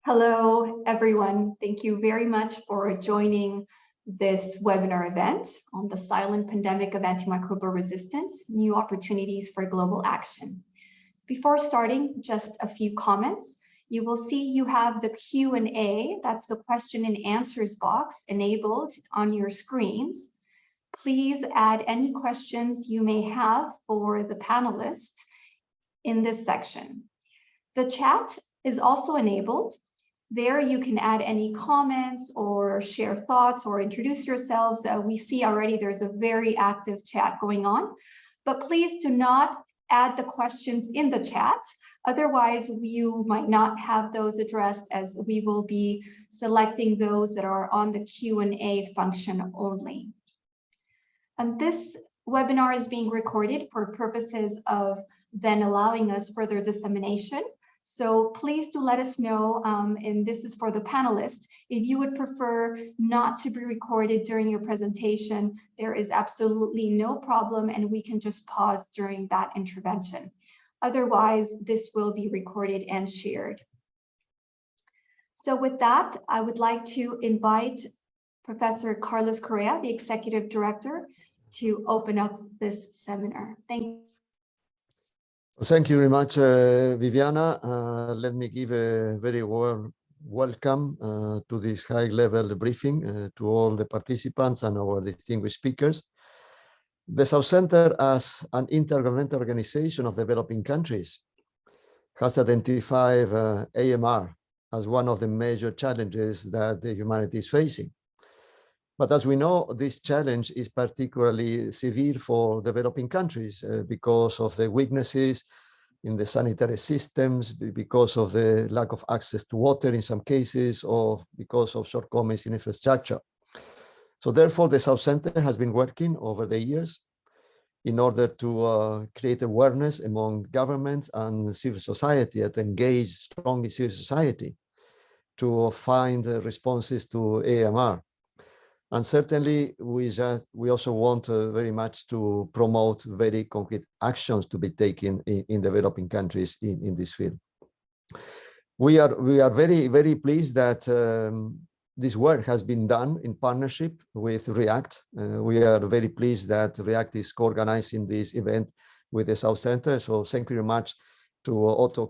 Hello, everyone. Thank you very much for joining this webinar event on the silent pandemic of antimicrobial resistance, new opportunities for global action. Before starting, just a few comments. You will see you have the Q&A, that's the question and answers box, enabled on your screens. Please add any questions you may have for the panelists in this section. The chat is also enabled. There you can add any comments or share thoughts or introduce yourselves. We see already there's a very active chat going on, but please do not add the questions in the chat. Otherwise, you might not have those addressed, as we will be selecting those that are on the Q&A function only. And this webinar is being recorded for purposes of then allowing us further dissemination. So please do let us know, and this is for the panelists, if you would prefer not to be recorded during your presentation. There is absolutely no problem, and we can just pause during that intervention. Otherwise, this will be recorded and shared. So with that, I would like to invite Professor Carlos Correa, the Executive Director, to open up this seminar. Thank you. Thank you very much, Viviana. Let me give a very warm welcome to this high-level briefing to all the participants and our distinguished speakers. The South Center, as an intergovernmental organization of developing countries, has identified AMR as one of the major challenges that the humanity is facing. But as we know, this challenge is particularly severe for developing countries because of the weaknesses in the sanitary systems, because of the lack of access to water in some cases, or because of shortcomings in infrastructure. So therefore, the South Center has been working over the years in order to create awareness among governments and civil society, to engage strongly civil society to find responses to AMR. And certainly, we also want very much to promote very concrete actions to be taken in developing countries in this field. We are very, very pleased that this work has been done in partnership with REACT. We are very pleased that REACT is co-organizing this event with the South Center. So thank you very much to Otto,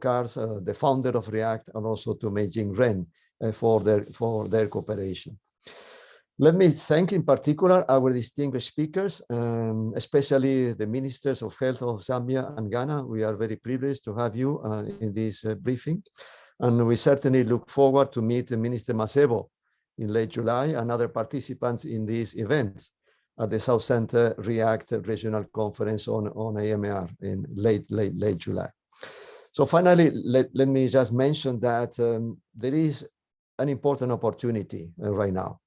the founder of REACT, and also to Meijing Ren for their cooperation. Let me thank in particular our distinguished speakers, especially the Ministers of Health of Zambia and Ghana. We are very privileged to have you in this briefing. And we certainly look forward to meet Minister Masebo in late July and other participants in these events at the South Center REACT Regional Conference on AMR in late July. So finally, let me just mention that there is an important opportunity right now.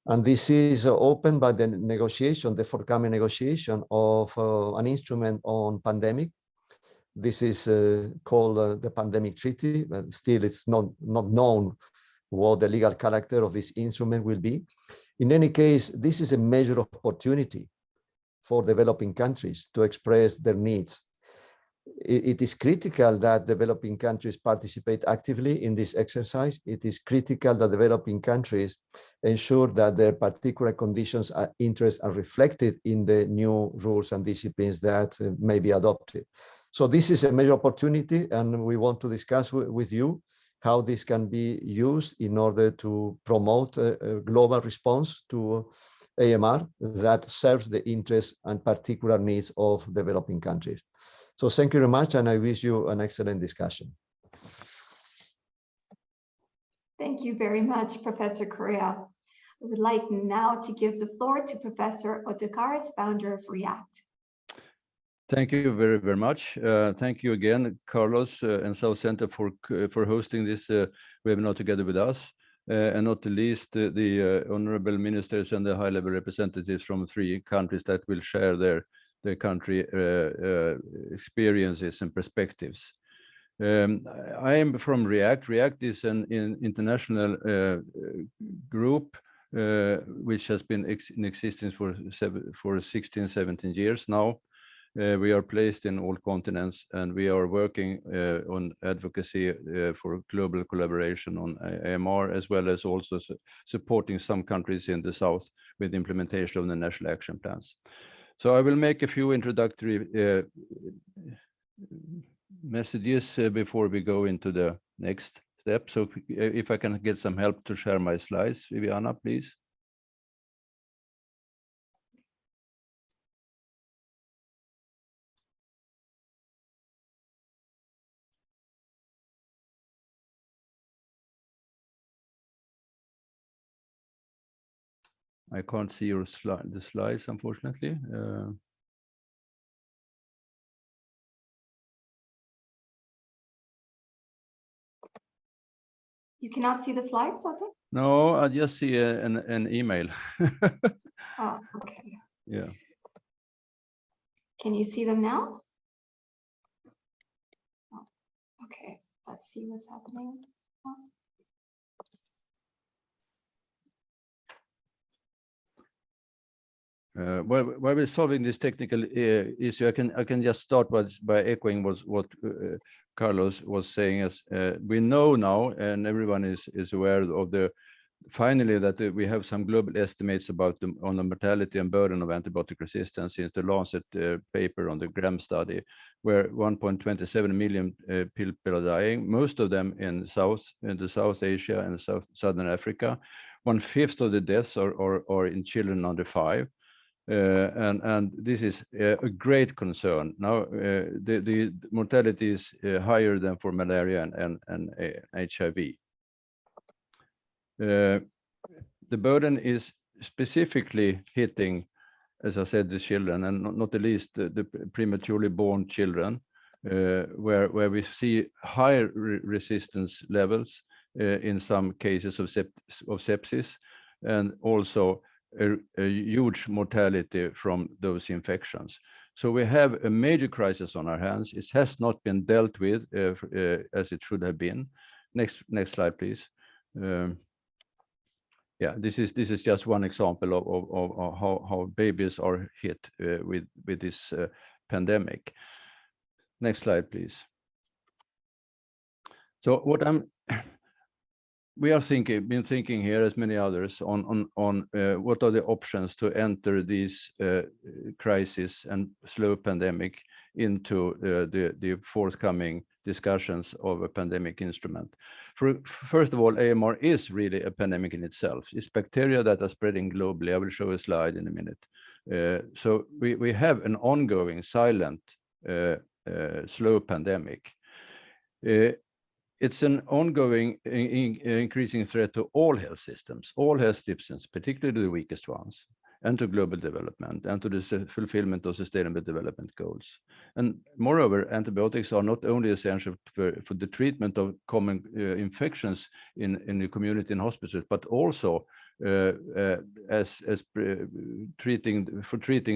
And this is opened by the negotiation, the forthcoming negotiation of an instrument on pandemic. This is called the Pandemic Treaty, but still it's not known what the legal character of this instrument will be. In any case, this is a major opportunity for developing countries to express their needs. It is critical that developing countries participate actively in this exercise. It is critical that developing countries ensure that their particular conditions and interests are reflected in the new rules and disciplines that may be adopted. So this is a major opportunity, and we want to discuss with you how this can be used in order to promote a global response to AMR that serves the interests and particular needs of developing countries. So thank you very much, and I wish you an excellent discussion. Thank you very much, Professor Correa. I would like now to give the floor to Professor Otto, founder of REACT. Thank you very, very much. Thank you again, Carlos and South Center for hosting this webinar together with us, and not the least the honorable ministers and the high-level representatives from 3 countries that will share their country experiences and perspectives. I am from REACT. REACT is an international group which has been in existence for 16, 17 years now. We are placed in all continents, and we are working on advocacy for global collaboration on AMR, as well as also supporting some countries in the south with implementation of the national action plans. So I will make a few introductory messages before we go into the next step. So if I can get some help to share my slides, Viviana, please. I can't see your the slides, unfortunately. You cannot see the slides, Otto? No, I just see an email. Oh, okay. Yeah. Can you see them now? Oh, okay, let's see what's happening. Oh. While we're solving this technical issue, I can just start by echoing what Carlos was saying. As we know now, and everyone is aware of finally that we have some global estimates about on the mortality and burden of antibiotic resistance since the Lancet paper on the GRAM study, where 1.27 million people are dying, most of them in South Asia and Southern Africa. 1/5 of the deaths are in children under 5. And this is a great concern. Now, the mortality is higher than for malaria and HIV. The burden is specifically hitting, as I said, the children, and not the least the prematurely born children, where we see higher resistance levels in some cases of sepsis, and also a huge mortality from those infections. So we have a major crisis on our hands. It has not been dealt with as it should have been. Next slide, please. Yeah, this is just one example of how babies are hit with this pandemic. Next slide, please. So what we are been thinking here, as many others, on what are the options to enter these crisis and slow pandemic into the forthcoming discussions of a pandemic instrument. First of all, AMR is really a pandemic in itself. It's bacteria that are spreading globally. I will show a slide in a minute. So we have an ongoing silent slow pandemic. It's an ongoing increasing threat to all health systems, particularly the weakest ones, and to global development, and to the fulfillment of sustainable development goals. And moreover, antibiotics are not only essential for the treatment of common infections in the community and hospitals, but also as treating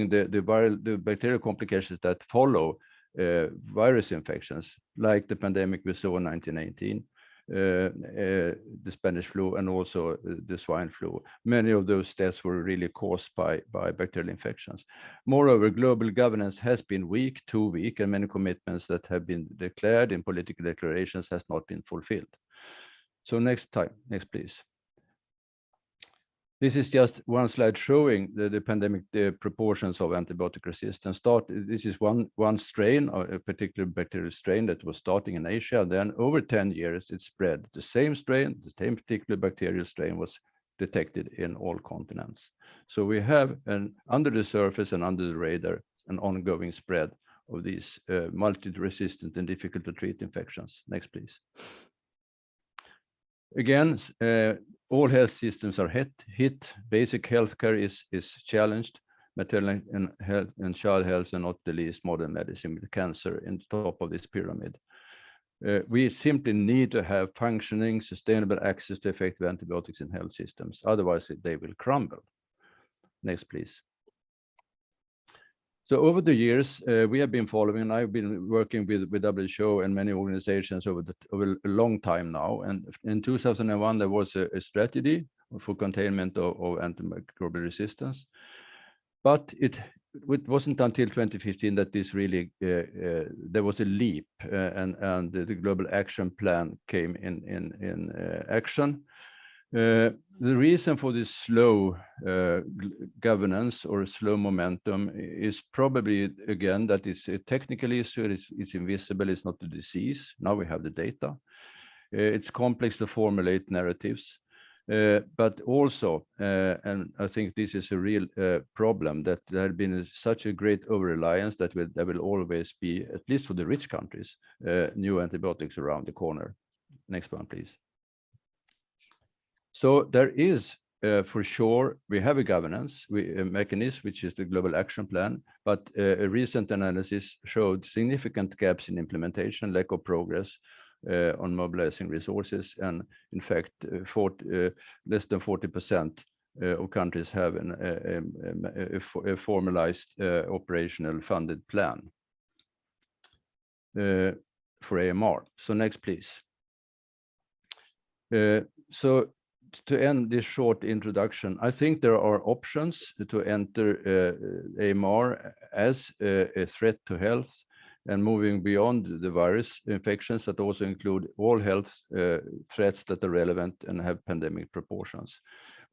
the bacterial complications that follow virus infections, like the pandemic we saw in 1918, the Spanish flu, and also the swine flu. Many of those deaths were really caused by bacterial infections. Moreover, global governance has been too weak, and many commitments that have been declared in political declarations has not been fulfilled. So next, please. This is just one slide showing the pandemic proportions of antibiotic resistance. This is one strain, a particular bacterial strain that was starting in Asia. Then over 10 years, it spread. The same strain, the same particular bacterial strain was detected in all continents. So we have under the surface and under the radar, an ongoing spread of these multi-resistant and difficult to treat infections. Next, please. Again, all health systems are hit. Basic healthcare is challenged. Maternal and child health, and not the least modern medicine with cancer in the top of this pyramid. We simply need to have functioning, sustainable access to effective antibiotics in health systems. Otherwise, they will crumble. Next, please. So over the years, we have been following, I've been working with WHO and many organizations over a long time now. And in 2001, there was a strategy for containment of antimicrobial resistance. But it wasn't until 2015 that this really there was a leap, and the Global Action Plan came in action. The reason for this slow governance or slow momentum is probably, again, that it's a technical issue. It's invisible. It's not a disease. Now we have the data. It's complex to formulate narratives. But also, and I think this is a real problem, that there had been such a great over-reliance that there will always be, at least for the rich countries, new antibiotics around the corner. Next one, please. So there is, for sure, we have a governance mechanism, which is the Global Action Plan, but a recent analysis showed significant gaps in implementation, lack of progress on mobilizing resources, and in fact, less than 40% of countries have a formalized operational funded plan for AMR. So next, please. So to end this short introduction, I think there are options to enter AMR as a threat to health, and moving beyond the virus infections that also include all health threats that are relevant and have pandemic proportions.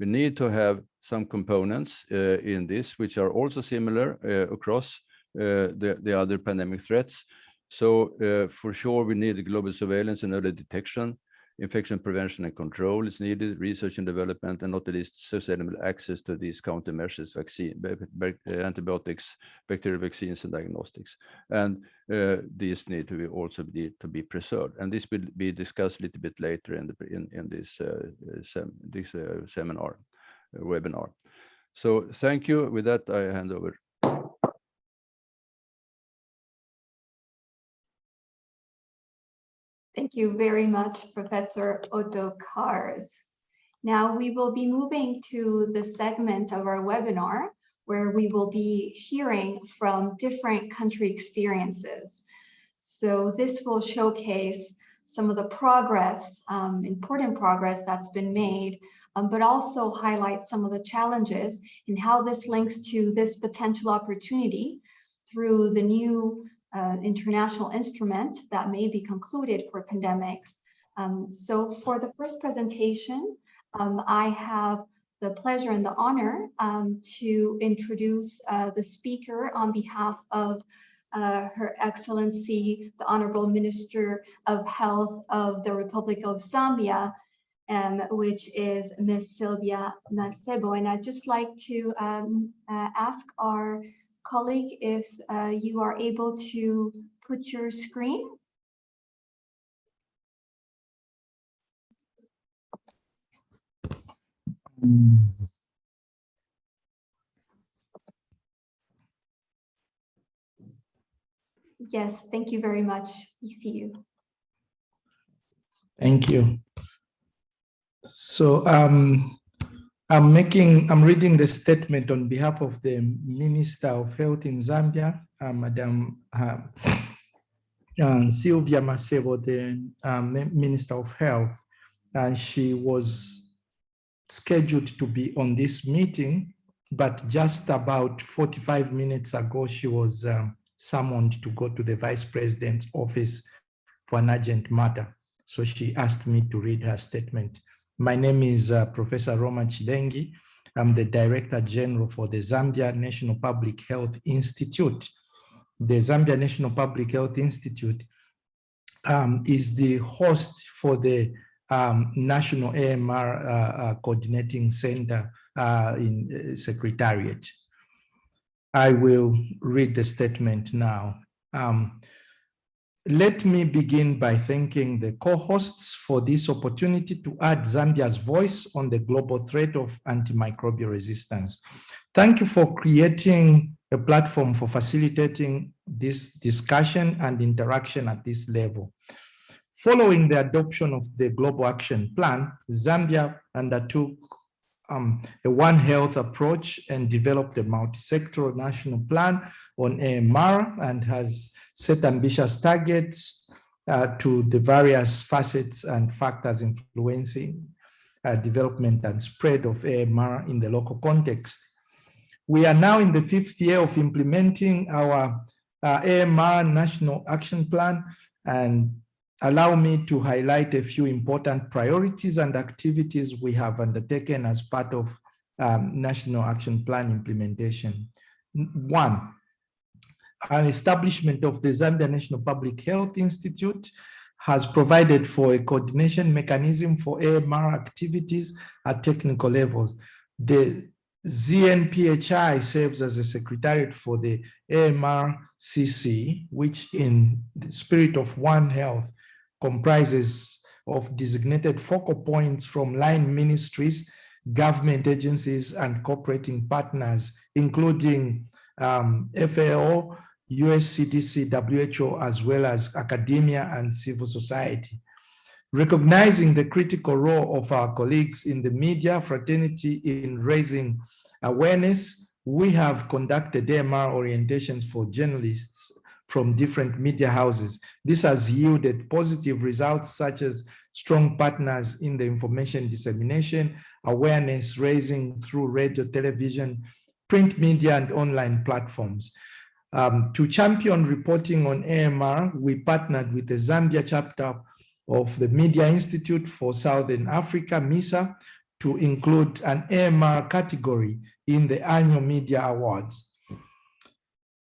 We need to have some components in this, which are also similar across the other pandemic threats. So for sure, we need global surveillance and early detection. Infection prevention and control is needed, research and development, and not the least sustainable access to these countermeasures, antibiotics, bacterial vaccines, and diagnostics. And these need to be preserved. And this will be discussed a little bit later in this seminar, webinar. So thank you. With that, I hand over. Thank you very much, Professor Otto Kars. Now we will be moving to the segment of our webinar where we will be hearing from different country experiences. So this will showcase some of the progress, important progress that's been made, but also highlight some of the challenges and how this links to this potential opportunity through the new international instrument that may be concluded for pandemics. So for the first presentation, I have the pleasure and the honor to introduce the speaker on behalf of Her Excellency, the Honorable Minister of Health of the Republic of Zambia, which is Ms. Sylvia Masebo. And I'd just like to ask our colleague if you are able to put your screen. Yes, thank you very much. We see you. Thank you. So I'm reading the statement on behalf of the Minister of Health in Zambia, Madam Sylvia Masebo, the Minister of Health, and she was scheduled to be on this meeting, but just about 45 minutes ago, she was summoned to go to the Vice President's office for an urgent matter. So she asked me to read her statement. My name is Professor Roma Chidengi. I'm the Director General for the Zambia National Public Health Institute. The Zambia National Public Health Institute is the host for the National AMR Coordinating Center in Secretariat. I will read the statement now. Let me begin by thanking the co-hosts for this opportunity to add Zambia's voice on the global threat of antimicrobial resistance. Thank you for creating a platform for facilitating this discussion and interaction at this level. Following the adoption of the Global Action Plan, Zambia undertook a One Health approach and developed a multi-sectoral national plan on AMR and has set ambitious targets to the various facets and factors influencing development and spread of AMR in the local context. We are now in the 5th year of implementing our AMR National Action Plan, and allow me to highlight a few important priorities and activities we have undertaken as part of National Action Plan implementation. 1, an establishment of the Zambia National Public Health Institute has provided for a coordination mechanism for AMR activities at technical levels. The ZNPHI serves as a secretariat for the AMR-CC, which in the spirit of One Health comprises of designated focal points from line ministries, government agencies, and cooperating partners, including FAO, US CDC, WHO, as well as academia and civil society. Recognizing the critical role of our colleagues in the media fraternity in raising awareness, we have conducted AMR orientations for journalists from different media houses. This has yielded positive results such as strong partners in the information dissemination, awareness raising through radio, television, print media, and online platforms. To champion reporting on AMR, we partnered with the Zambia chapter of the Media Institute for Southern Africa, MISA, to include an AMR category in the annual media awards.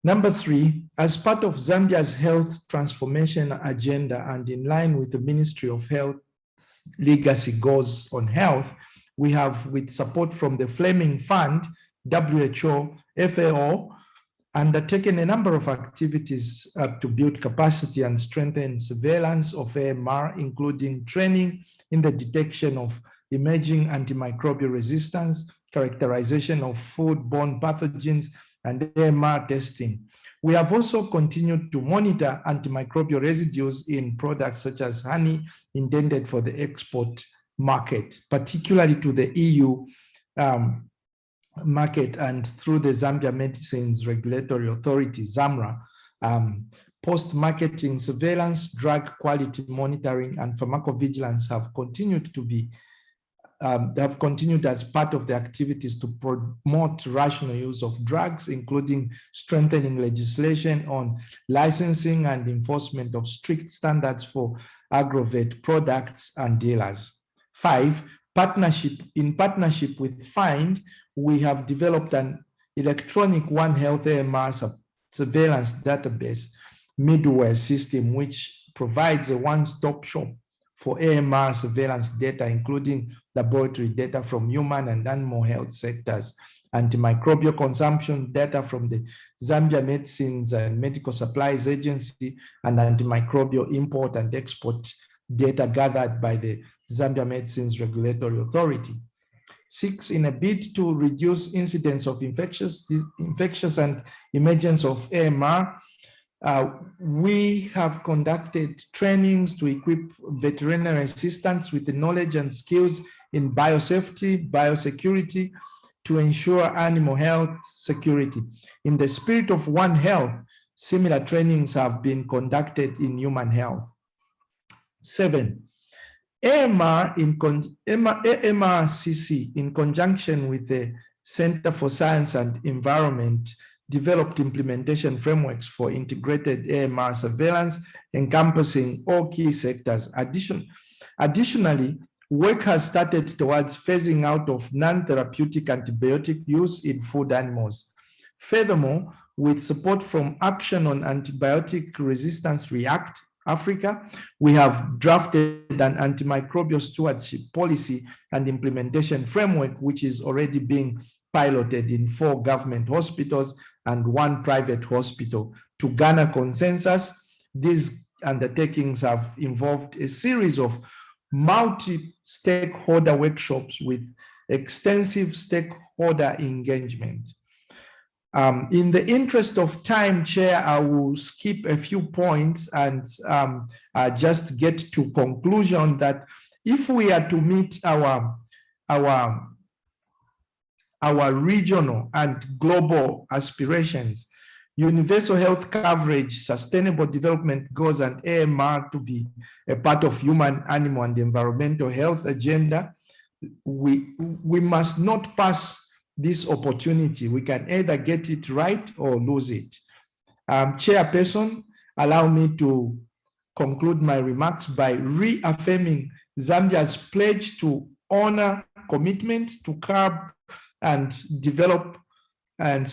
Number 3, as part of Zambia's health transformation agenda and in line with the Ministry of Health's legacy goals on health, we have, with support from the Fleming Fund, WHO, FAO, undertaken a number of activities to build capacity and strengthen surveillance of AMR, including training in the detection of emerging antimicrobial resistance, characterization of foodborne pathogens, and AMR testing. We have also continued to monitor antimicrobial residues in products such as honey intended for the export market, particularly to the EU market, and through the Zambia Medicines Regulatory Authority, ZAMRA. Post-marketing surveillance, drug quality monitoring, and pharmacovigilance have continued to be as part of the activities to promote rational use of drugs, including strengthening legislation on licensing and enforcement of strict standards for agrovet products and dealers. 5, in partnership with FIND, we have developed an electronic One Health AMR surveillance database middleware system, which provides a one-stop shop for AMR surveillance data, including laboratory data from human and animal health sectors, antimicrobial consumption data from the Zambia Medicines and Medical Supplies Agency, and antimicrobial import and export data gathered by the Zambia Medicines Regulatory Authority. 6, in a bid to reduce incidence of infectious and emergence of AMR, we have conducted trainings to equip veterinary assistants with the knowledge and skills in biosafety, biosecurity, to ensure animal health security. In the spirit of One Health, similar trainings have been conducted in human health. 7, AMR-CC, in conjunction with the Center for Science and Environment, developed implementation frameworks for integrated AMR surveillance encompassing all key sectors. Additionally, work has started towards phasing out of non-therapeutic antibiotic use in food animals. Furthermore, with support from Action on Antibiotic Resistance REACT Africa, we have drafted an antimicrobial stewardship policy and implementation framework, which is already being piloted in 4 government hospitals and 1 private hospital. To garner consensus, these undertakings have involved a series of multi-stakeholder workshops with extensive stakeholder engagement. In the interest of time, Chair, I will skip a few points and just get to conclusion that if we are to meet our regional and global aspirations, universal health coverage, sustainable development goals, and AMR to be a part of human, animal, and environmental health agenda, we must not pass this opportunity. We can either get it right or lose it. Chairperson, allow me to conclude my remarks by reaffirming Zambia's pledge to honor commitments to curb and develop and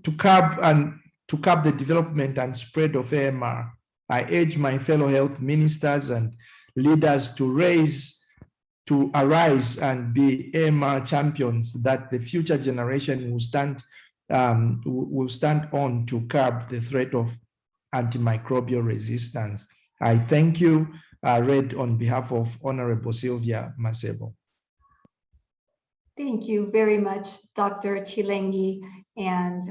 to curb the development and spread of AMR. I urge my fellow health ministers and leaders to arise and be AMR champions, that the future generation will stand on to curb the threat of antimicrobial resistance. I thank you, read on behalf of Honorable Sylvia Masebo. Thank you very much, Dr. Chilengi, and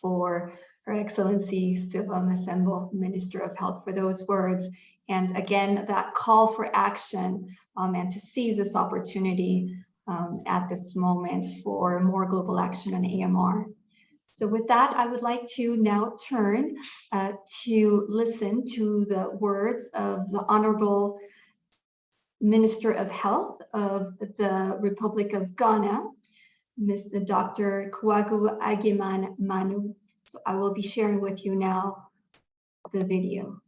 for Her Excellency Sylvia Masebo, Minister of Health, for those words. And again, that call for action and to seize this opportunity at this moment for more global action on AMR. So with that, I would like to now turn to listen to the words of the Honorable Minister of Health of the Republic of Ghana, Dr. Kwaku Agyeman Manu. So I will be sharing with you now the video.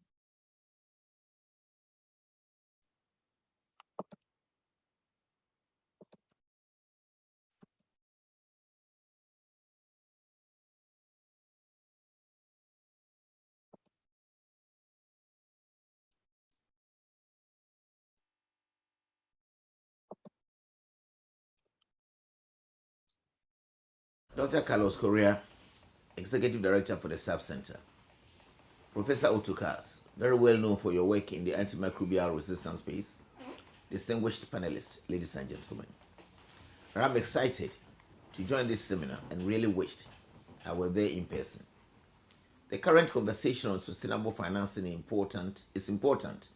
Dr. Carlos Correa, Executive Director for the SAF Center. Professor Otto, very well known for your work in the antimicrobial resistance space. Distinguished panelists, ladies and gentlemen. I'm excited to join this seminar and really wished I were there in person. The current conversation on sustainable financing is important,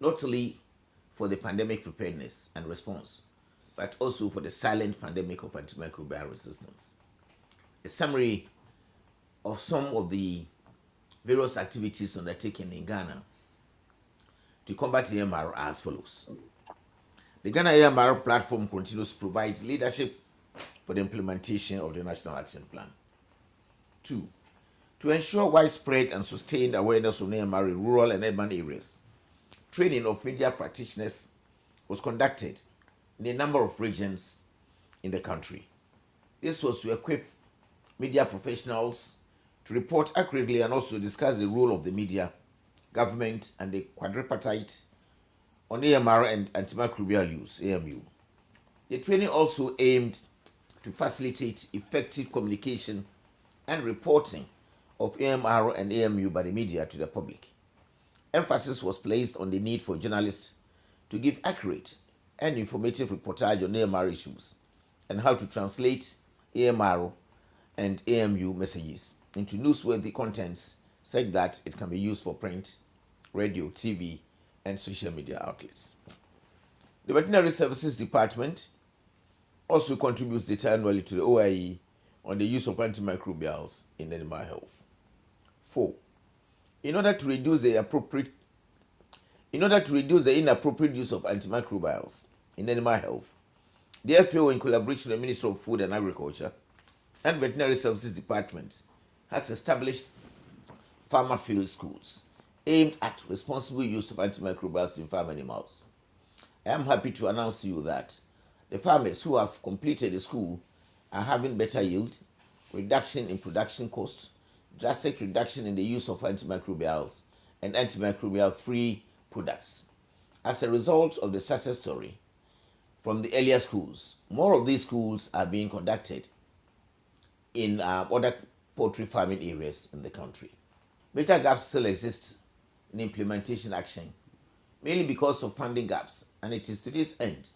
not only for the pandemic preparedness and response, but also for the silent pandemic of antimicrobial resistance. A summary of some of the various activities undertaken in Ghana to combat AMR are as follows. The Ghana AMR platform continues to provide leadership for the implementation of the National Action Plan. 2, to ensure widespread and sustained awareness of AMR in rural and urban areas, training of media practitioners was conducted in a number of regions in the country. This was to equip media professionals to report accurately and also discuss the role of the media, government, and the quadripartite on AMR and antimicrobial use, AMU. The training also aimed to facilitate effective communication and reporting of AMR and AMU by the media to the public. Emphasis was placed on the need for journalists to give accurate and informative reportage on AMR issues and how to translate AMR and AMU messages into newsworthy contents such that it can be used for print, radio, TV, and social media outlets. The Veterinary Services Department also contributes data annually to the OIE on the use of antimicrobials in animal health. 4, in order to reduce the inappropriate use of antimicrobials in animal health, the FAO, in collaboration with the Ministry of Food and Agriculture and Veterinary Services Department, has established farmer field schools aimed at responsible use of antimicrobials in farm animals. I am happy to announce to you that the farmers who have completed the school are having better yield, reduction in production cost, drastic reduction in the use of antimicrobials, and antimicrobial-free products. As a result of the success story from the earlier schools, more of these schools are being conducted in other poultry farming areas in the country. Major gaps still exist in implementation action, mainly because of funding gaps, and it is to this end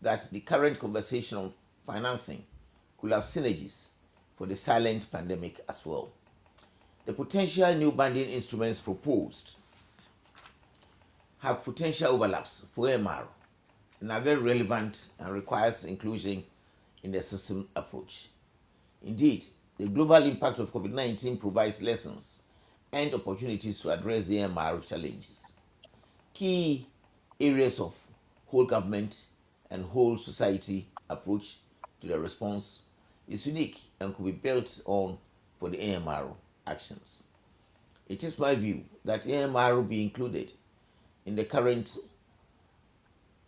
that the current conversation on financing could have synergies for the silent pandemic as well. The potential new banding instruments proposed have potential overlaps for AMR and are very relevant and requires inclusion in the system approach. Indeed, the global impact of COVID-19 provides lessons and opportunities to address the AMR challenges. Key areas of whole government and whole society approach to the response is unique and could be built on for the AMR actions. It is my view that AMR will be included in the current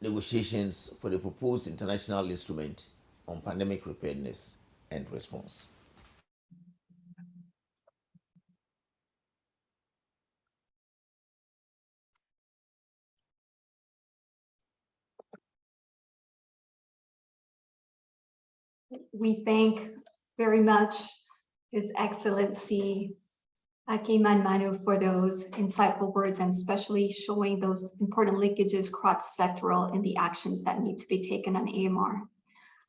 negotiations for the proposed international instrument on pandemic preparedness and response. We thank very much His Excellency Agyeman Manu for those insightful words, and especially showing those important linkages cross-sectoral in the actions that need to be taken on AMR.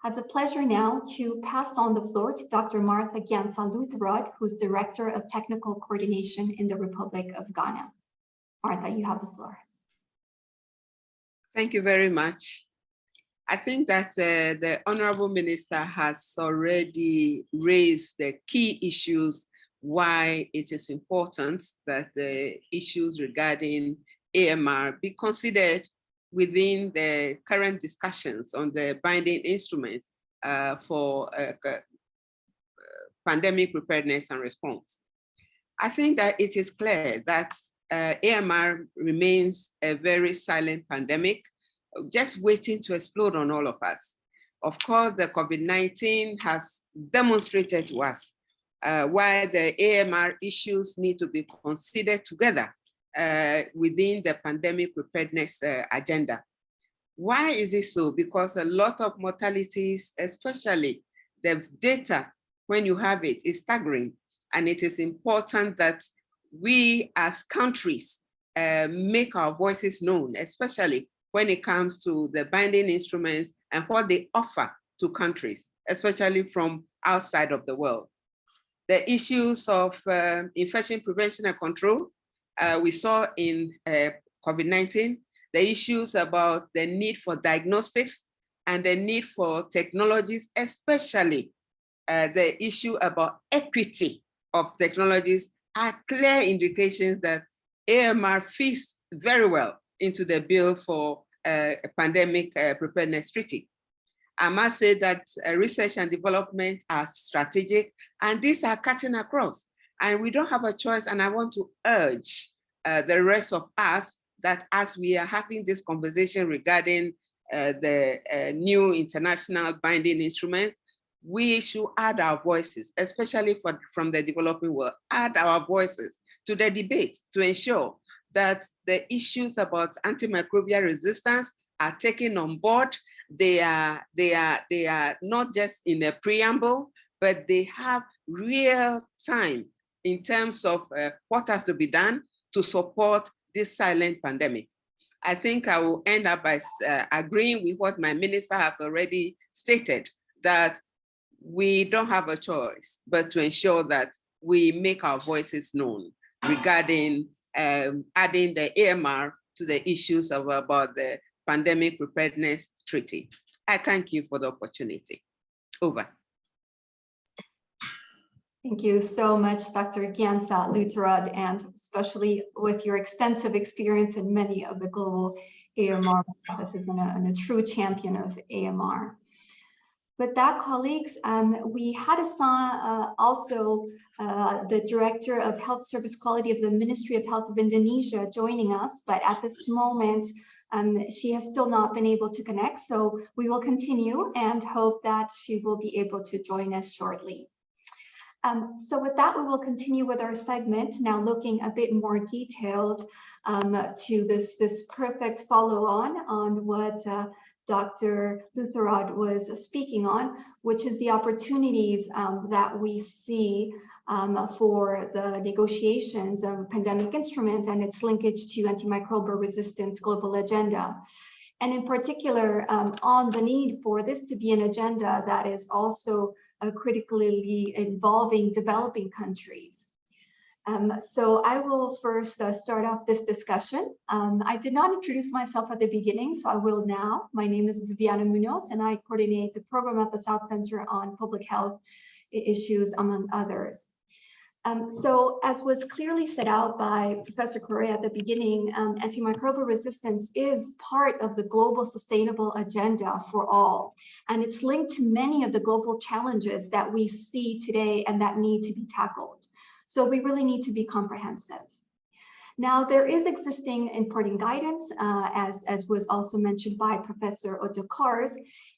I have the pleasure now to pass on the floor to Dr. Martha Gyansa-Lutterodt, who's Director of Technical Coordination in the Republic of Ghana. Martha, you have the floor. Thank you very much. I think that the Honorable Minister has already raised the key issues why it is important that the issues regarding AMR be considered within the current discussions on the binding instruments for pandemic preparedness and response. I think that it is clear that AMR remains a very silent pandemic, just waiting to explode on all of us. Of course, the COVID-19 has demonstrated to us why the AMR issues need to be considered together within the pandemic preparedness agenda. Why is it so? Because a lot of mortalities, especially the data, when you have it, is staggering. And it is important that we as countries make our voices known, especially when it comes to the binding instruments and what they offer to countries, especially from outside of the world. The issues of infection prevention and control, we saw in COVID-19, the issues about the need for diagnostics and the need for technologies, especially the issue about equity of technologies, are clear indications that AMR fits very well into the bill for a pandemic preparedness treaty. I must say that research and development are strategic, and these are cutting across. And we don't have a choice, and I want to urge the rest of us that as we are having this conversation regarding the new international binding instruments, we should add our voices, especially from the developing world, add our voices to the debate to ensure that the issues about antimicrobial resistance are taken on board. They are not just in a preamble, but they have real time in terms of what has to be done to support this silent pandemic. I think I will end up by agreeing with what my minister has already stated, that we don't have a choice but to ensure that we make our voices known regarding adding the AMR to the issues about the pandemic preparedness treaty. I thank you for the opportunity. Over. Thank you so much, Dr. Gyansa-Lutterodt, and especially with your extensive experience in many of the global AMR processes and a true champion of AMR. With that, colleagues, we had also the Director of Health Service Quality of the Ministry of Health of Indonesia joining us, but at this moment, she has still not been able to connect. So we will continue and hope that she will be able to join us shortly. So with that, we will continue with our segment, now looking a bit more detailed to this perfect follow-on on what Dr. Lutterodt was speaking on, which is the opportunities that we see for the negotiations of pandemic instrument and its linkage to antimicrobial resistance global agenda. And in particular, on the need for this to be an agenda that is also critically involving developing countries. So I will first start off this discussion. I did not introduce myself at the beginning, so I will now. My name is Viviana Munoz, and I coordinate the program at the South Center on Public Health Issues, among others. So as was clearly set out by Professor Correa at the beginning, antimicrobial resistance is part of the global sustainable agenda for all. And it's linked to many of the global challenges that we see today and that need to be tackled. So we really need to be comprehensive. Now, there is existing important guidance, as was also mentioned by Professor Otto.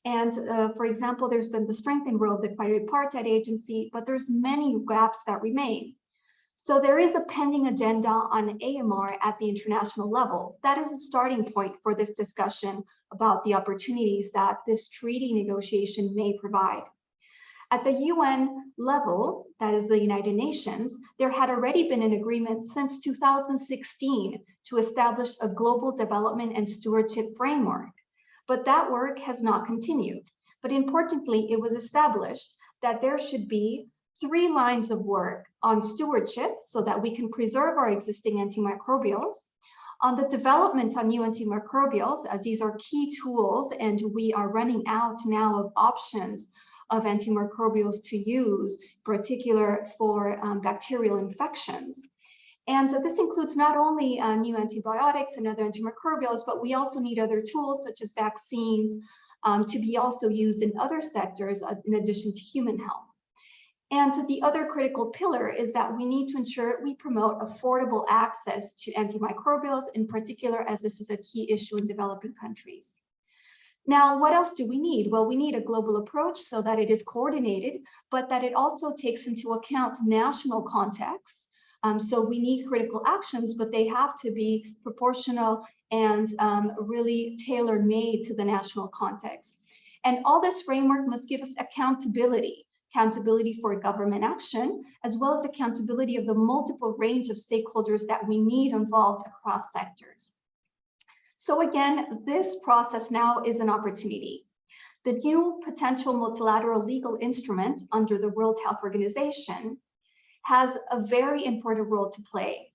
And for example, there's been the strengthened role of the quadripartite agency, but there's many gaps that remain. So there is a pending agenda on AMR at the international level. That is a starting point for this discussion about the opportunities that this treaty negotiation may provide. At the UN level, that is the United Nations, there had already been an agreement since 2016 to establish a global development and stewardship framework. But that work has not continued. But importantly, it was established that there should be 3 lines of work on stewardship so that we can preserve our existing antimicrobials, on the development on new antimicrobials, as these are key tools and we are running out now of options of antimicrobials to use, particular for bacterial infections. And this includes not only new antibiotics and other antimicrobials, but we also need other tools such as vaccines to be also used in other sectors in addition to human health. And the other critical pillar is that we need to ensure we promote affordable access to antimicrobials, in particular, as this is a key issue in developing countries. Now, what else do we need? Well, we need a global approach so that it is coordinated, but that it also takes into account national contexts. So we need critical actions, but they have to be proportional and really tailor-made to the national context. And all this framework must give us accountability for government action, as well as accountability of the multiple range of stakeholders that we need involved across sectors. So again, this process now is an opportunity. The new potential multilateral legal instrument under the World Health Organization has a very important role to play.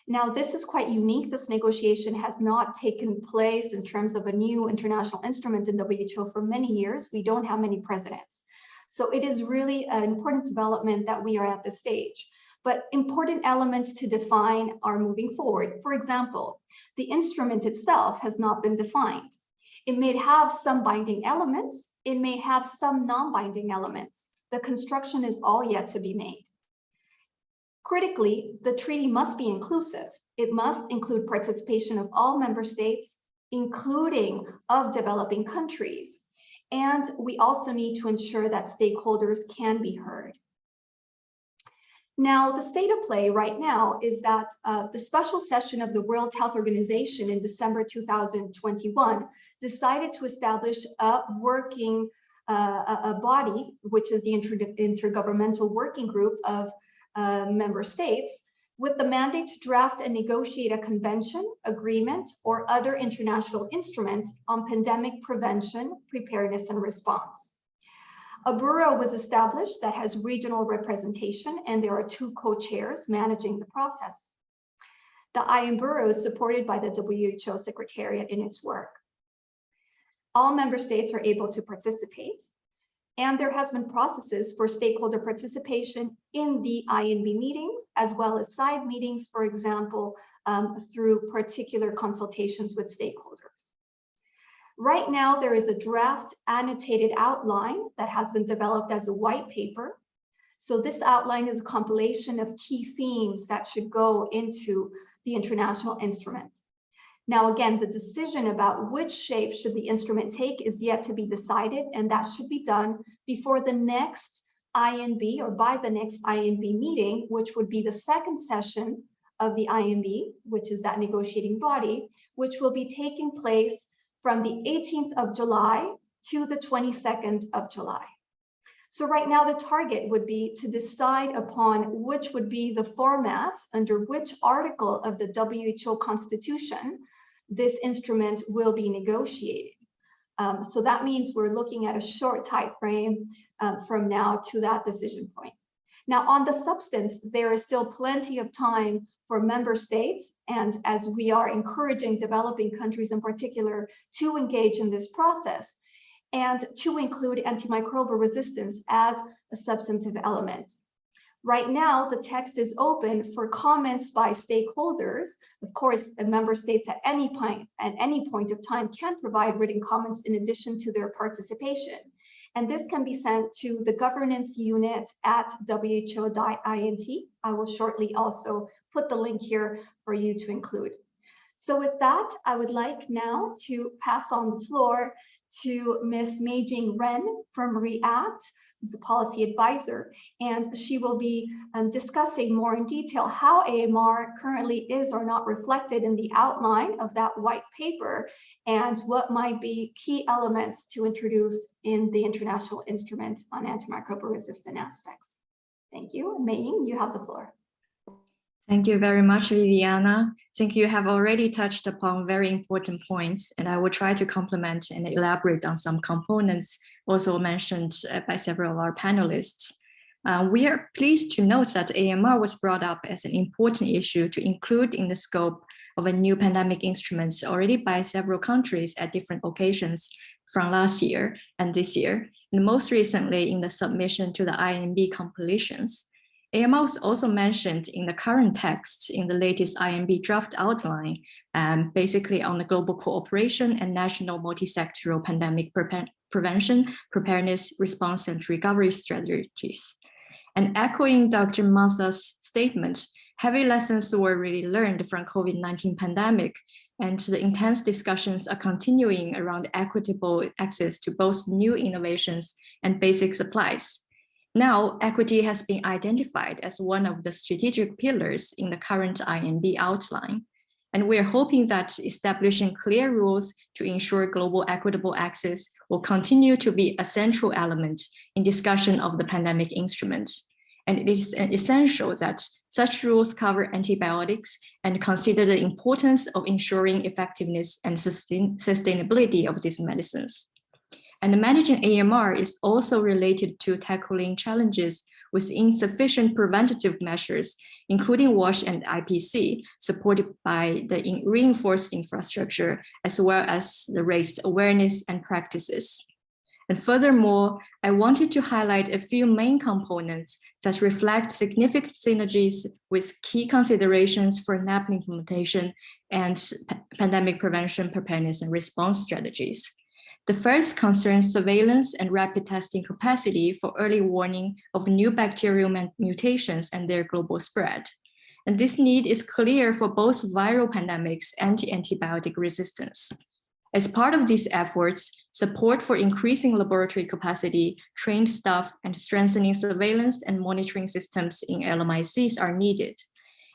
Now, this is quite unique. This negotiation has not taken place in terms of a new international instrument in WHO for many years. We don't have many precedents. So it is really an important development that we are at this stage. But important elements to define are moving forward. For example, the instrument itself has not been defined. It may have some binding elements. It may have some non-binding elements. The construction is all yet to be made. Critically, the treaty must be inclusive. It must include participation of all member states, including of developing countries. And we also need to ensure that stakeholders can be heard. Now, the state of play right now is that the special session of the World Health Organization in December 2021 decided to establish a working body, which is the Intergovernmental Working Group of member states, with the mandate to draft and negotiate a convention, agreement, or other international instruments on pandemic prevention, preparedness, and response. A bureau was established that has regional representation, and there are 2 co-chairs managing the process. The IM Bureau is supported by the WHO Secretariat in its work. All member states are able to participate, and there has been processes for stakeholder participation in the INB meetings, as well as side meetings, for example, through particular consultations with stakeholders. Right now, there is a draft annotated outline that has been developed as a white paper. So this outline is a compilation of key themes that should go into the international instrument. Now, again, the decision about which shape should the instrument take is yet to be decided, and that should be done before the next INB or by the next INB meeting, which would be the 2nd session of the INB, which is that negotiating body, which will be taking place from the 18th of July to the 22nd of July. So right now, the target would be to decide upon which would be the format under which article of the WHO Constitution this instrument will be negotiated. So that means we're looking at a short time frame from now to that decision point. Now, on the substance, there is still plenty of time for member states, and as we are encouraging developing countries in particular to engage in this process and to include antimicrobial resistance as a substantive element. Right now, the text is open for comments by stakeholders. Of course, the member states at any point of time can provide written comments in addition to their participation. And this can be sent to the governance unit at who.int. I will shortly also put the link here for you to include. So with that, I would like now to pass on the floor to Ms. Meijing Ren from REACT, who's a policy advisor, and she will be discussing more in detail how AMR currently is or not reflected in the outline of that white paper, and what might be key elements to introduce in the international instrument on antimicrobial resistant aspects. Thank you. Meijing, you have the floor. Thank you very much, Viviana. I think you have already touched upon very important points, and I will try to complement and elaborate on some components also mentioned by several of our panelists. We are pleased to note that AMR was brought up as an important issue to include in the scope of a new pandemic instruments already by several countries at different occasions from last year and this year, and most recently in the submission to the INB compilations. AMR was also mentioned in the current text in the latest INB draft outline, basically on the global cooperation and national multi-sectoral pandemic prevention, preparedness, response, and recovery strategies. And echoing Dr. Mazda's statement, heavy lessons were really learned from COVID-19 pandemic, and the intense discussions are continuing around equitable access to both new innovations and basic supplies. Now, equity has been identified as one of the strategic pillars in the current INB outline, and we are hoping that establishing clear rules to ensure global equitable access will continue to be a central element in discussion of the pandemic instruments. And it is essential that such rules cover antibiotics and consider the importance of ensuring effectiveness and sustainability of these medicines. And managing AMR is also related to tackling challenges with insufficient preventative measures, including WASH and IPC, supported by the reinforced infrastructure, as well as the raised awareness and practices. And furthermore, I wanted to highlight a few main components that reflect significant synergies with key considerations for NAP implementation and pandemic prevention, preparedness, and response strategies. The first concerns surveillance and rapid testing capacity for early warning of new bacterial mutations and their global spread. And this need is clear for both viral pandemics and antibiotic resistance. As part of these efforts, support for increasing laboratory capacity, trained staff, and strengthening surveillance and monitoring systems in LMICs are needed.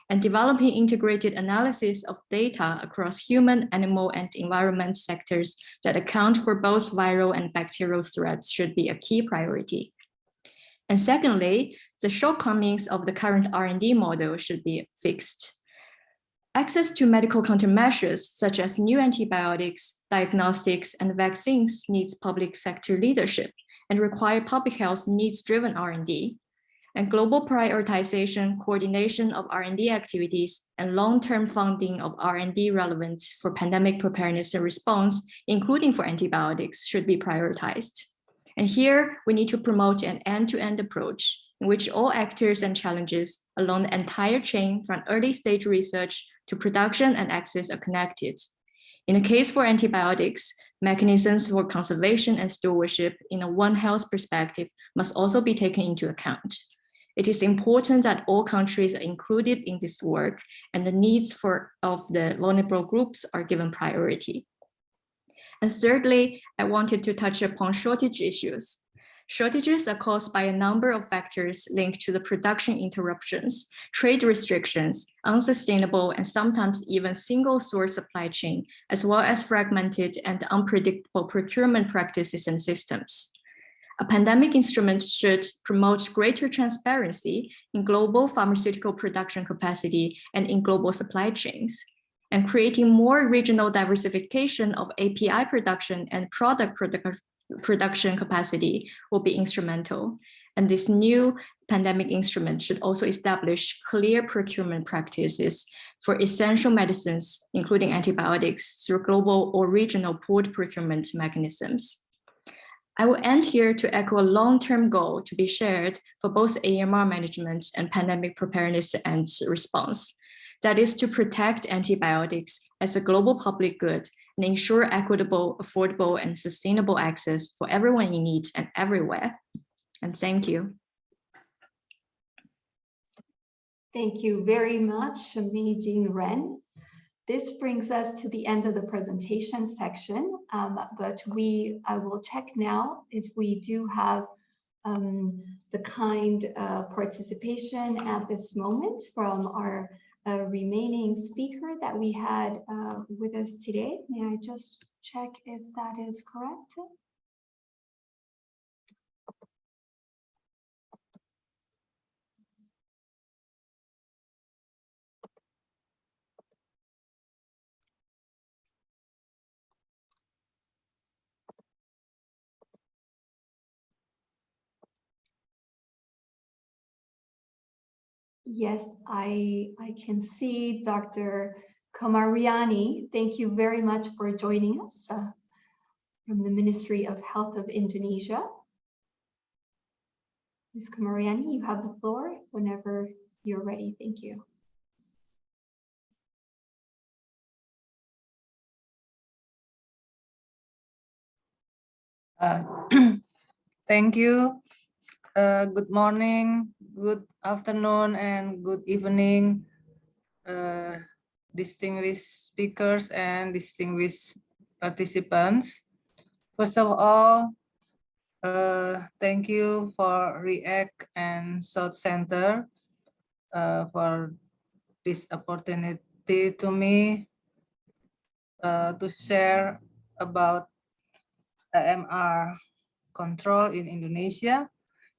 And developing integrated analysis of data across human, animal, and environment sectors that account for both viral and bacterial threats should be a key priority. And secondly, the shortcomings of the current R&D model should be fixed. Access to medical countermeasures, such as new antibiotics, diagnostics, and vaccines needs public sector leadership and require public health needs-driven R&D. And global prioritization, coordination of R&D activities, and long-term funding of R&D relevant for pandemic preparedness and response, including for antibiotics, should be prioritized. And here, we need to promote an end-to-end approach in which all actors and challenges along the entire chain from early stage research to production and access are connected. In the case for antibiotics, mechanisms for conservation and stewardship in a One Health perspective must also be taken into account. It is important that all countries are included in this work and the needs of the vulnerable groups are given priority. And thirdly, I wanted to touch upon shortage issues. Shortages are caused by a number of factors linked to the production interruptions, trade restrictions, unsustainable and sometimes even single source supply chain, as well as fragmented and unpredictable procurement practices and systems. A pandemic instrument should promote greater transparency in global pharmaceutical production capacity and in global supply chains, and creating more regional diversification of API production and product production capacity will be instrumental. And this new pandemic instrument should also establish clear procurement practices for essential medicines, including antibiotics, through global or regional pooled procurement mechanisms. I will end here to echo a long-term goal to be shared for both AMR management and pandemic preparedness and response. That is to protect antibiotics as a global public good and ensure equitable, affordable, and sustainable access for everyone in need and everywhere. And thank you. Thank you very much, Mei-Jing Ren. This brings us to the end of the presentation section, but I will check now if we do have the kind of participation at this moment from our remaining speaker that we had with us today. May I just check if that is correct? Yes, I can see Dr. Komaryani. Thank you very much for joining us from the Ministry of Health of Indonesia. Ms. Komaryani, you have the floor whenever you're ready. Thank you. Thank you. Good morning, good afternoon, and good evening, distinguished speakers and distinguished participants. First of all, thank you for REACT and South Center for this opportunity to me to share about AMR control in Indonesia.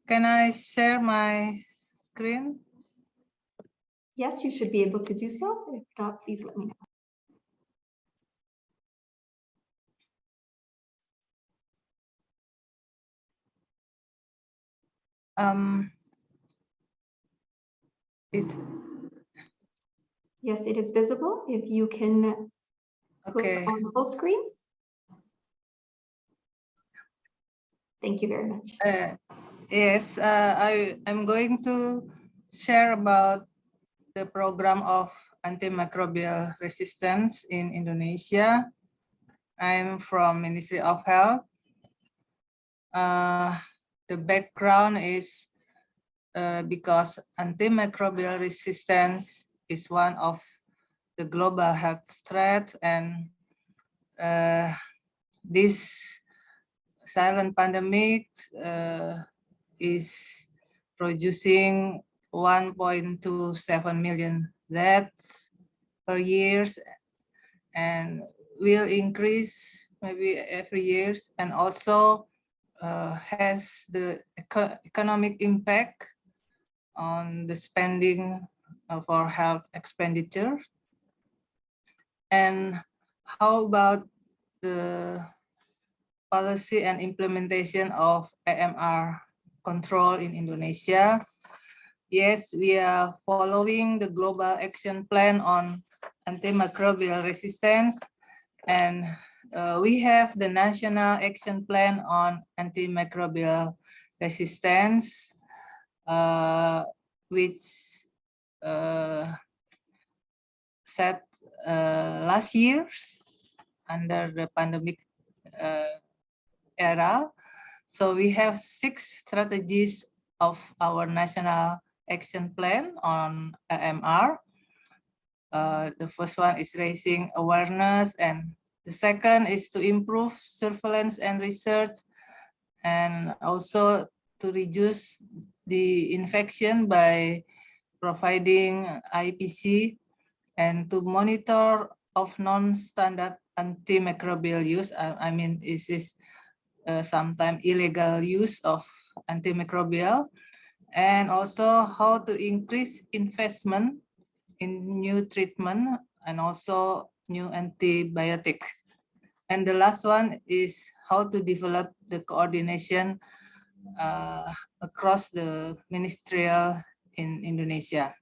Can I share my screen? Yes, you should be able to do so. If not, please let me know. Yes, it is visible. If you can put on full screen. Thank you very much. Yes, I'm going to share about the program of antimicrobial resistance in Indonesia. I'm from Ministry of Health. The background is because antimicrobial resistance is one of the global health threats, and this silent pandemic is producing 1.27 million deaths per year and will increase maybe every year, and also has the economic impact on the spending for health expenditure. And how about the policy and implementation of AMR control in Indonesia? Yes, we are following the Global Action Plan on Antimicrobial Resistance, and we have the National Action Plan on Antimicrobial Resistance, which set last year under the pandemic era. So we have 6 strategies of our National Action Plan on AMR. The first one is raising awareness, and the second is to improve surveillance and research, and also to reduce the infection by providing IPC, and to monitor of non-standard antimicrobial use. I mean, this is sometimes illegal use of antimicrobial, and also how to increase investment in new treatment and also new antibiotic. And the last one is how to develop the coordination across the ministerial in Indonesia.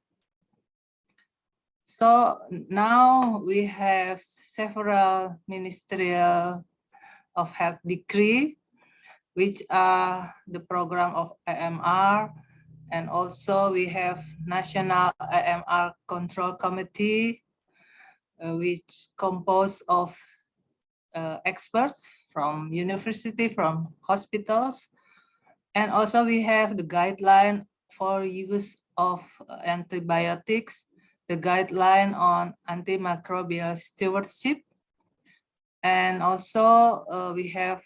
So now we have several ministerial of health decree which are the program of AMR. And also we have National AMR Control Committee, which composed of experts from university, from hospitals. And also we have the guideline for use of antibiotics, the guideline on antimicrobial stewardship. And also we have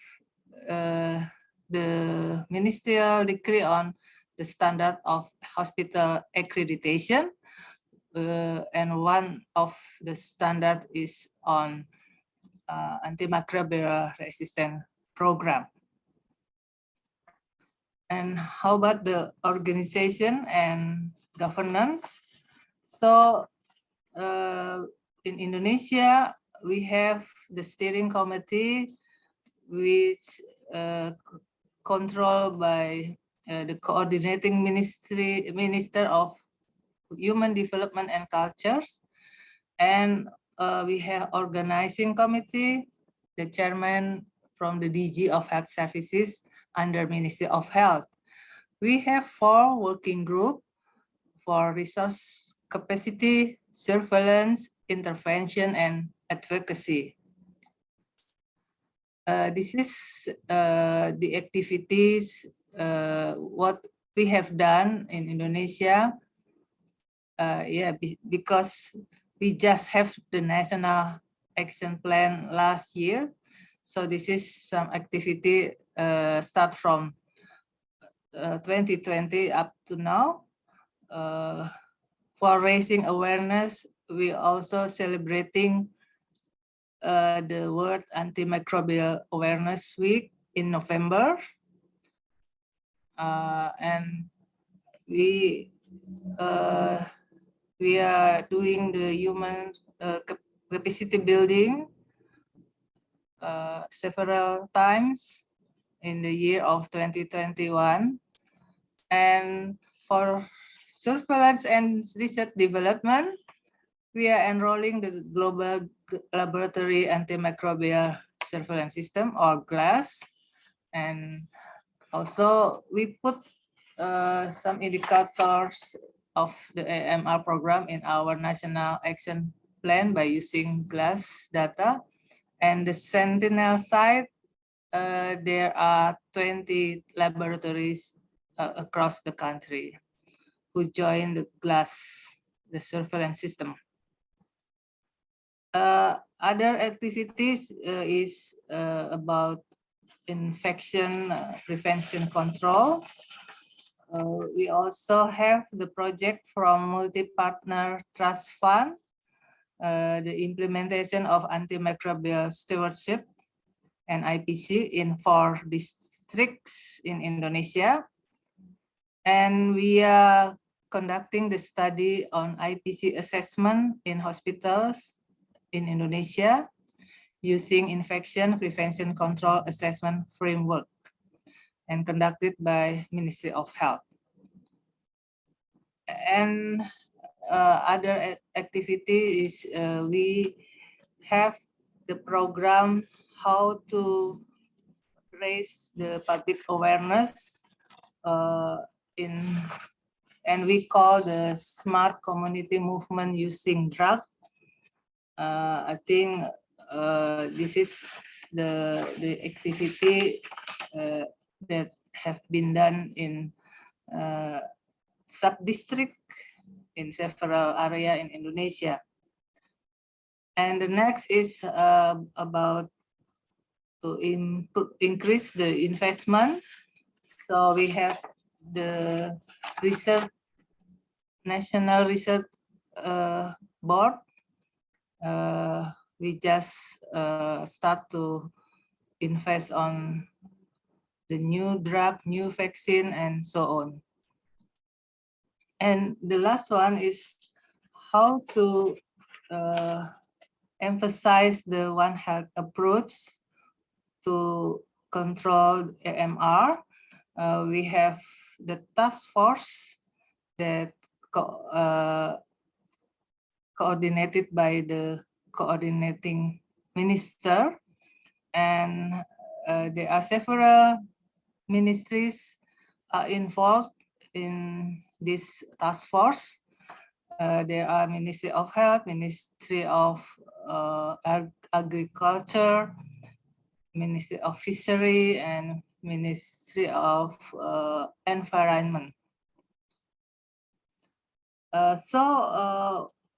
the ministerial decree on the standard of hospital accreditation. And one of the standard is on antimicrobial resistance program. And how about the organization and governance? So in Indonesia, we have the steering committee, which controlled by the coordinating minister of Human Development and Cultures. And we have organizing committee, the chairman from the DG of Health Services under Ministry of Health. We have 4 working groups for resource capacity, surveillance, intervention, and advocacy. This is the activities what we have done in Indonesia. Because we just have the National Action Plan last year. So this is some activity start from 2020 up to now. For raising awareness, we also celebrating the World Antimicrobial Awareness Week in November. And we are doing the human capacity building several times in the year of 2021. And for surveillance and research development, we are enrolling the Global Laboratory Antimicrobial Surveillance System, or GLASS. And also we put some indicators of the AMR program in our National Action Plan by using GLASS data. And the Sentinel site, there are 20 laboratories across the country who join the GLASS, the surveillance system. Other activities is about infection prevention control. We also have the project from Multi-Partner Trust Fund, the implementation of antimicrobial stewardship and IPC in 4 districts in Indonesia. And we are conducting the study on IPC assessment in hospitals in Indonesia using infection prevention control assessment framework and conducted by Ministry of Health. And other activity is we have the program how to raise the public awareness and we call the smart community movement using drug. I think this is the activity that have been done in sub-district in several areas in Indonesia. And the next is about to increase the investment. So we have the research, National Research Board. We just start to invest on the new drug, new vaccine, and so on. And the last one is how to emphasize the One Health approach to control AMR. We have the task force that coordinated by the coordinating minister, and there are several ministries are involved in this task force. There are Ministry of Health, Ministry of Agriculture, Ministry of Fishery, and Ministry of Environment.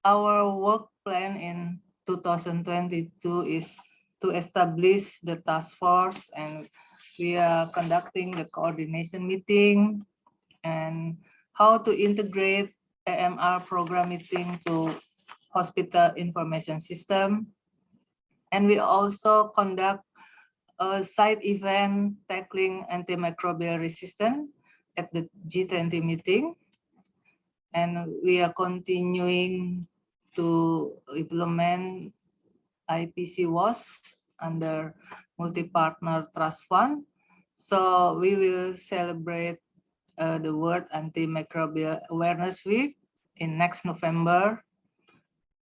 Our work plan in 2022 is to establish the task force, and we are conducting the coordination meeting and how to integrate AMR program meeting to hospital information system. And we also conduct a side event tackling antimicrobial resistance at the G20 meeting. And we are continuing to implement IPC WAS under multi-partner trust fund. So we will celebrate the World Antimicrobial Awareness Week in next November.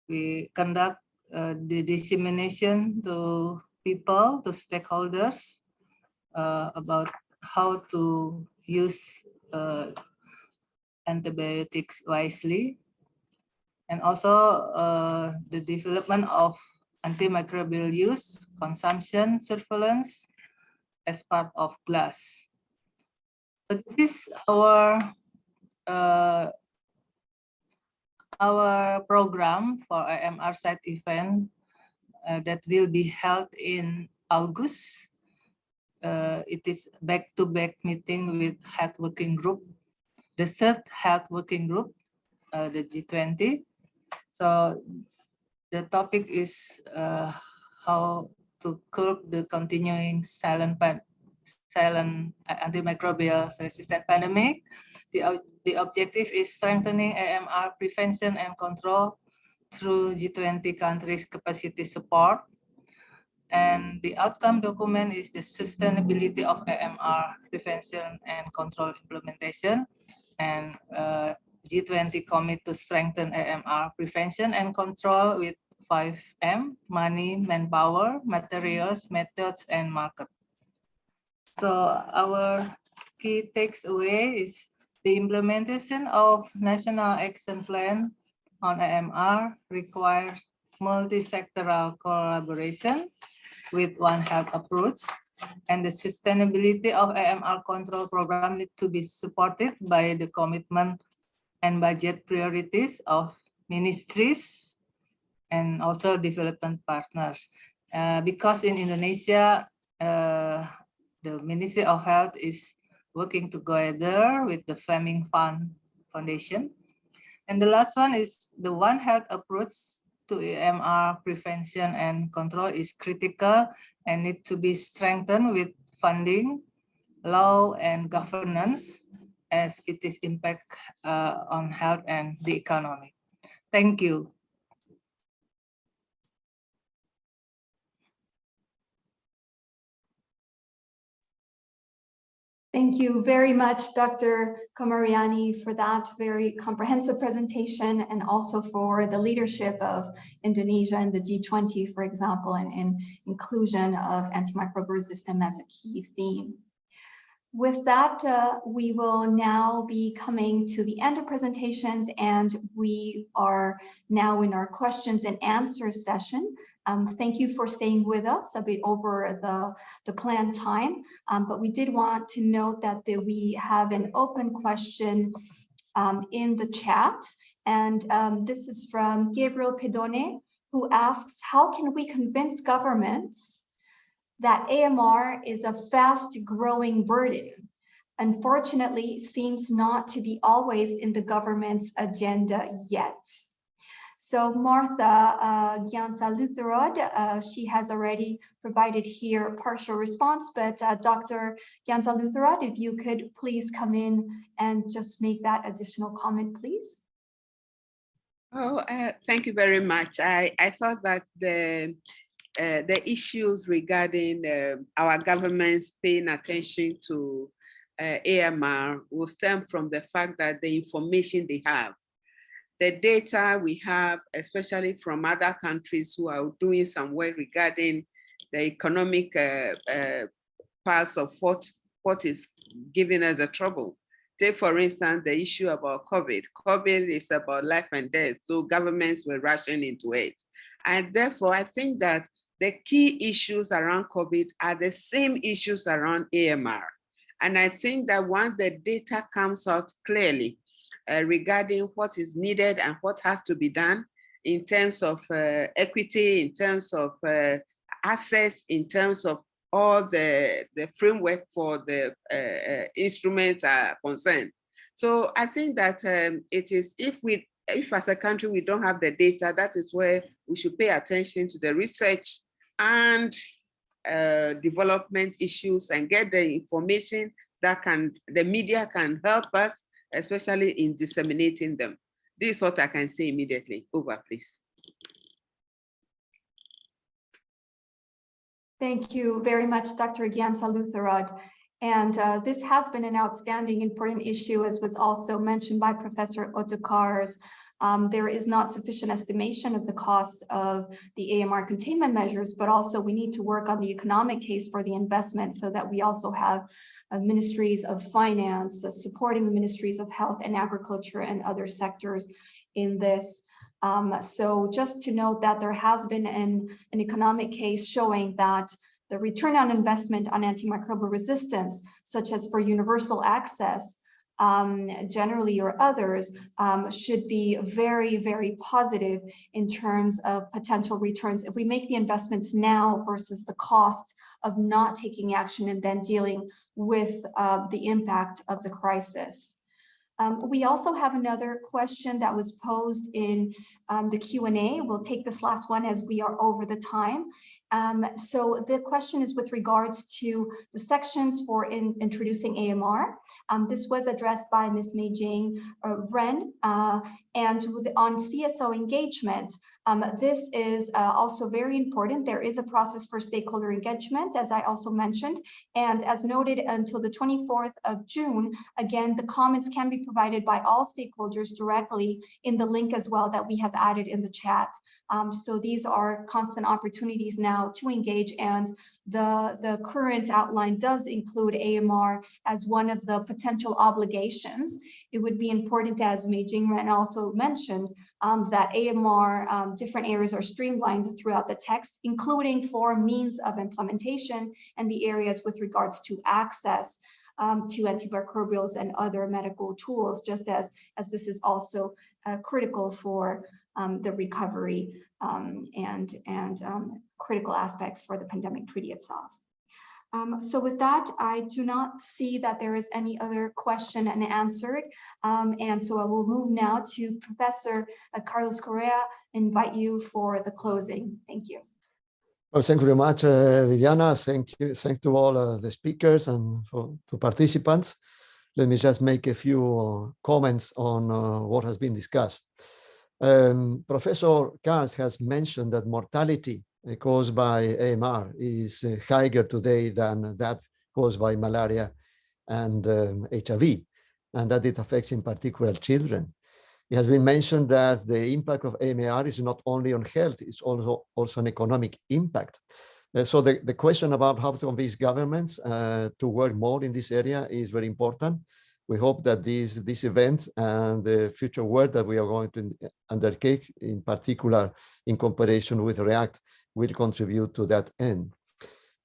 We conduct the dissemination to people, to stakeholders about how to use antibiotics wisely, and also the development of antimicrobial use, consumption, surveillance as part of GLASS. So this is our program for AMR side event that will be held in August. It is back-to-back meeting with health working group, the third health working group, the G20. So the topic is how to curb the continuing silent antimicrobial resistant pandemic. The objective is strengthening AMR prevention and control through G20 countries' capacity support. And the outcome document is the sustainability of AMR prevention and control implementation. And G20 commit to strengthen AMR prevention and control with 5M: money, manpower, materials, methods, and market. So our key takeaway is the implementation of National Action Plan on AMR requires multi-sectoral collaboration with One Health approach, and the sustainability of AMR control program need to be supported by the commitment and budget priorities of ministries and also development partners. Because in Indonesia, the Ministry of Health is working together with the Fleming Foundation. And the last one is the One Health approach to AMR prevention and control is critical and need to be strengthened with funding, law, and governance as it is impact on health and the economy. Thank you. Thank you very much, Dr. Komaryani, for that very comprehensive presentation, and also for the leadership of Indonesia and the G20, for example, and inclusion of antimicrobial resistance as a key theme. With that, we will now be coming to the end of presentations, and we are now in our questions and answers session. Thank you for staying with us a bit over the planned time, but we did want to note that we have an open question in the chat, and this is from Gabriel Pedone, who asks, how can we convince governments that AMR is a fast-growing burden? Unfortunately, seems not to be always in the government's agenda yet. So Martha Gyansa-Lutterodt, she has already provided here partial response, but Dr. Gyansa-Lutterodt, if you could please come in and just make that additional comment, please. Oh, thank you very much. I thought that the issues regarding our governments paying attention to AMR will stem from the fact that the information they have, the data we have, especially from other countries who are doing some work regarding the economic parts of what what is giving us the trouble. Take, for instance, the issue about COVID. COVID is about life and death, so governments were rushing into it. And therefore, I think that the key issues around COVID are the same issues around AMR. And I think that once the data comes out clearly regarding what is needed and what has to be done in terms of equity, in terms of access, in terms of all the framework for the instruments are concerned. So I think that it is, if as a country we don't have the data, that is where we should pay attention to the research and development issues and get the information that the media can help us, especially in disseminating them. This is what I can say immediately. Over, please. Thank you very much, Dr. Gyansa-Lutterodt. And this has been an outstanding, important issue, as was also mentioned by Professor Otto. There is not sufficient estimation of the cost of the AMR containment measures, but also we need to work on the economic case for the investment so that we also have ministries of finance supporting the ministries of health and agriculture and other sectors in this. So just to note that there has been an economic case showing that the return on investment on antimicrobial resistance, such as for universal access, generally or others, should be very, very positive in terms of potential returns if we make the investments now versus the cost of not taking action and then dealing with the impact of the crisis. We also have another question that was posed in the Q&A. We'll take this last one as we are over the time. So the question is with regards to the sections for introducing AMR. This was addressed by Ms. Mei-Jing Ren, and on CSO engagement, this is also very important. There is a process for stakeholder engagement, as I also mentioned, and as noted until the 24th of June, again, the comments can be provided by all stakeholders directly in the link as well that we have added in the chat. So these are constant opportunities now to engage, and the current outline does include AMR as one of the potential obligations. It would be important, as Mei-Jing Ren also mentioned, that AMR different areas are streamlined throughout the text, including for means of implementation and the areas with regards to access to antimicrobials and other medical tools, just as this is also critical for the recovery and critical aspects for the pandemic treaty itself. So with that, I do not see that there is any other question unanswered. And so I will move now to Professor Carlos Correa, invite you for the closing. Thank you. Well, thank you very much, Viviana. Thank you. Thank to all the speakers and to participants. Let me just make a few comments on what has been discussed. Professor Kars has mentioned that mortality caused by AMR is higher today than that caused by malaria and HIV, and that it affects in particular children. It has been mentioned that the impact of AMR is not only on health, it's also an economic impact. So the question about how to convince governments to work more in this area is very important. We hope that this event and the future work that we are going to undertake, in particular in cooperation with REACT, will contribute to that end.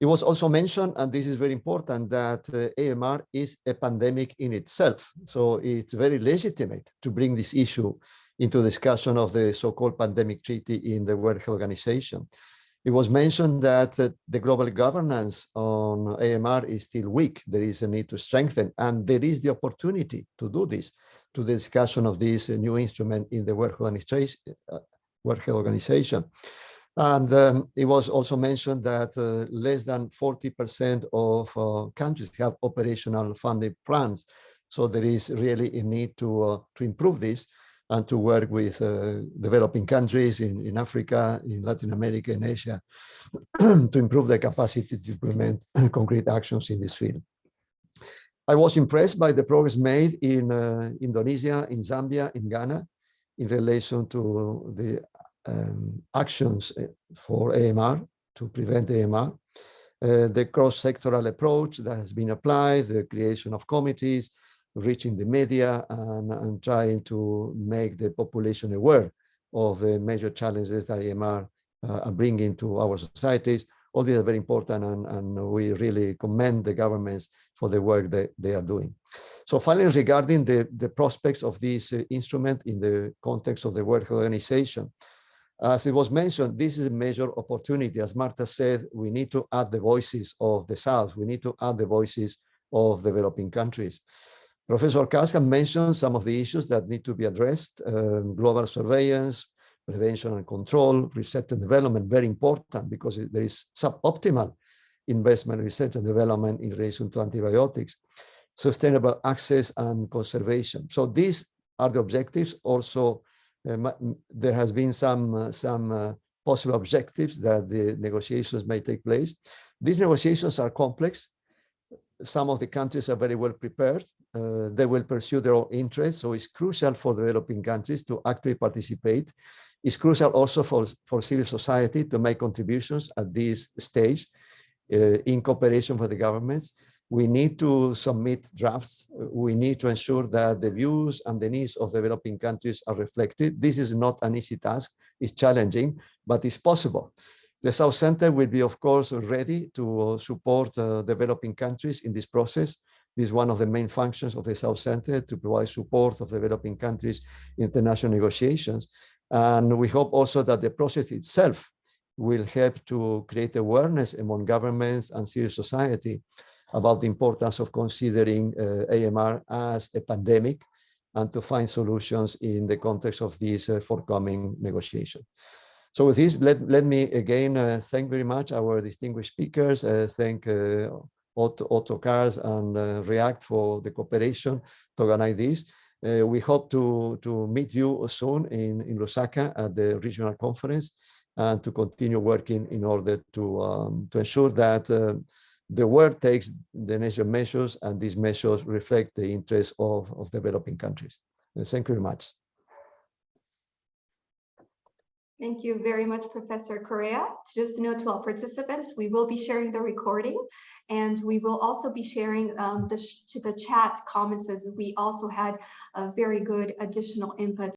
It was also mentioned, and this is very important, that AMR is a pandemic in itself. So it's very legitimate to bring this issue into discussion of the so-called pandemic treaty in the World Health Organization. It was mentioned that the global governance on AMR is still weak. There is a need to strengthen, and there is the opportunity to do this, to the discussion of this new instrument in the World Health Organization. And it was also mentioned that less than 40% of countries have operational funding plans. So there is really a need to improve this and to work with developing countries in Africa, in Latin America, in Asia, to improve their capacity to implement concrete actions in this field. I was impressed by the progress made in Indonesia, in Zambia, in Ghana, in relation to the actions for AMR, to prevent AMR. The cross-sectoral approach that has been applied, the creation of committees, reaching the media, and trying to make the population aware of the major challenges that AMR are bringing to our societies. All these are very important, and we really commend the governments for the work that they are doing. So finally, regarding the prospects of this instrument in the context of the World Health Organization, as it was mentioned, this is a major opportunity. As Marta said, we need to add the voices of the South. We need to add the voices of developing countries. Professor Kalsum mentioned some of the issues that need to be addressed: global surveillance, prevention and control, research and development, very important because there is suboptimal investment in research and development in relation to antibiotics, sustainable access and conservation. So these are the objectives. Also, there has been some possible objectives that the negotiations may take place. These negotiations are complex. Some of the countries are very well prepared. They will pursue their own interests. So it's crucial for developing countries to actively participate. It's crucial also for civil society to make contributions at this stage in cooperation with the governments. We need to submit drafts. We need to ensure that the views and the needs of developing countries are reflected. This is not an easy task. It's challenging, but it's possible. The South Center will be, of course, ready to support developing countries in this process. This is one of the main functions of the South Center, to provide support of developing countries in international negotiations. And we hope also that the process itself will help to create awareness among governments and civil society about the importance of considering AMR as a pandemic and to find solutions in the context of this forthcoming negotiation. So with this, let me again thank very much our distinguished speakers, thank Otto Cars and REACT for the cooperation to organize this. We hope to meet you soon in Lusaka at the regional conference and to continue working in order to ensure that the world takes the necessary measures and these measures reflect the interests of developing countries. Thank you very much. Thank you very much, Professor Correa. Just to note to all participants, we will be sharing the recording, and we will also be sharing the chat comments, as we also had a very good additional input